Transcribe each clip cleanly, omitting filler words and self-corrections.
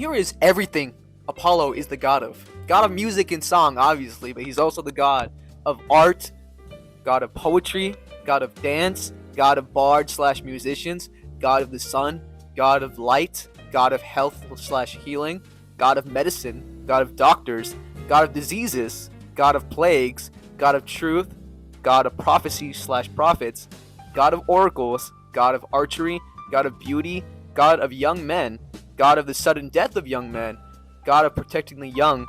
Here is everything Apollo is the god of. God of music and song, obviously, but he's also the god of art, god of poetry, god of dance, god of bards slash musicians, god of the sun, god of light, god of health slash healing, god of medicine, god of doctors, god of diseases, god of plagues, god of truth, god of prophecy slash prophets, god of oracles, god of archery, god of beauty, god of young men, god of the sudden death of young men, god of protecting the young,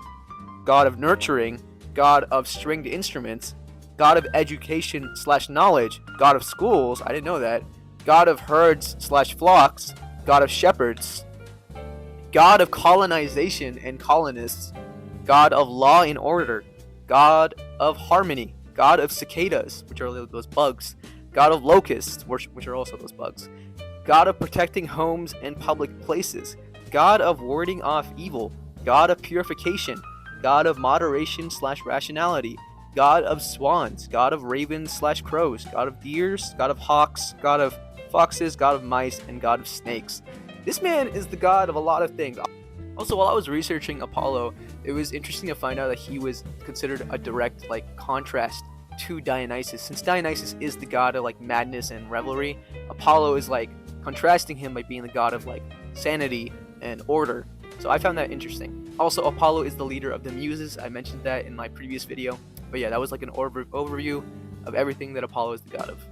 god of nurturing, god of stringed instruments, god of education slash knowledge, god of schools, I didn't know that, god of herds slash flocks, god of shepherds, god of colonization and colonists, god of law and order, god of harmony, god of cicadas, which are those bugs, god of locusts, which are also those bugs, god of protecting homes and public places, god of warding off evil, god of purification, god of moderation slash rationality, god of swans, god of ravens slash crows, god of deers, god of hawks, god of foxes, god of mice, and god of snakes. This man is the god of a lot of things. Also, while I was researching Apollo, it was interesting to find out that he was considered a direct contrast to Dionysus. Since Dionysus is the god of madness and revelry, Apollo is contrasting him by being the god of sanity and order. So I found that interesting. Also, Apollo is the leader of the Muses. I mentioned that in my previous video. But yeah, that was an overview of everything that Apollo is the god of.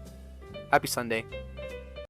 Happy Sunday.